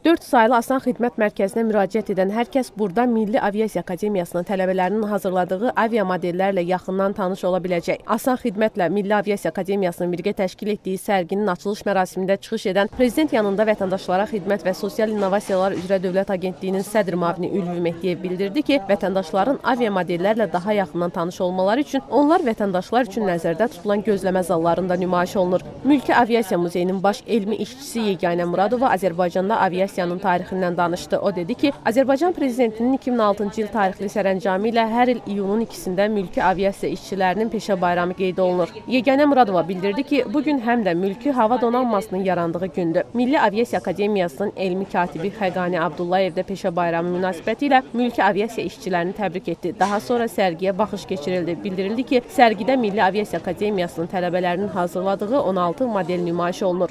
4 sayılı Asan Xidmət Mərkəzinə müraciət edən hər kəs burada Milli Aviasiya Akademiyasının tələbələrinin hazırladığı avia modellərlə yaxından tanış ola biləcək. Asan Xidmətlə Milli Aviasiya Akademiyasının birgə təşkil etdiyi sərginin açılış mərasimində çıxış edən prezident yanında vətəndaşlara xidmət və sosial innovasiyalar üzrə Dövlət Agentliyinin sədr müavini Ülvi Mehdiyev bildirdi ki, vətəndaşların avia modellərlə daha yaxından tanış olmaları üçün onlar vətəndaşlar üçün nəzərdə tutulan gözləmə zallarında nümayiş olunur. Mülki Aviasiya Muzeyinin baş elmi işçisi Yeganə Muradova Azərbaycanda aviasiyanın tarixindən danışdı. O dedi ki, Azərbaycan prezidentinin 2006-cı il tarixli sərəncamı ilə hər il iyunun 2-sində mülki aviasiya işçilərinin peşə bayramı qeyd olunur. Yeganə Muradova bildirdi ki, bugün həm də mülki hava donanmasının yarandığı gündür. Milli Aviasiya Akademiyasının elmi katibi Xəqani Abdullayev də peşə bayramı münasibəti ilə mülki aviasiya işçilərini təbrik etdi. Daha sonra sərgiyə baxış keçirildi. Bildirildi ki, sərgidə Milli Aviasiya Akademiyasının tələbələrinin hazırladığı 16 model nümayiş olunur.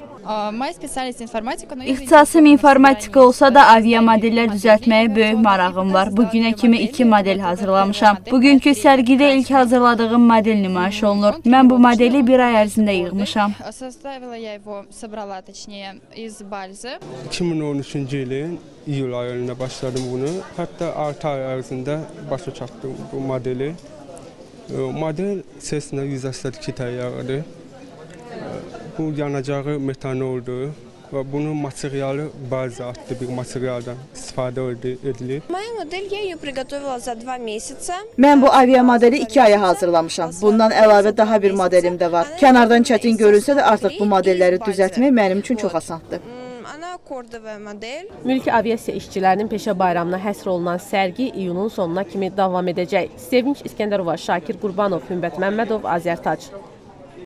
İxtisasım informatika olsa da avia modellər düzəltməyə böyük marağım var. Bugünə kimi 2 model hazırlamışam. Bugünkü sərgidə ilk hazırladığım model nümayiş olunur. Mən bu modeli bir ay ərzində yığmışam. 2013-cü ilin iyul ayında başladım bunu. Hətta 6 ay ərzində başa çatdım bu modeli. Model Cessna 182 təyyarədir. Bu yanacağı metanoldur və bunun materialı baza adlı bir materialdan istifadə edilir. Mən bu avia modeli 2 aya hazırlamışam. Bundan əlavə daha bir modelim də var. Kənardan çətin görünsə də artıq bu modelləri düzəltmək mənim üçün çox asandır. Mülki aviasiya işçilərinin peşə bayramına həsr olunan sərgi iyunun sonuna kimi davam edəcək. Sevinç İskəndərova, Şakir Qurbanov, Hümbət Məmmədov, Azərtac.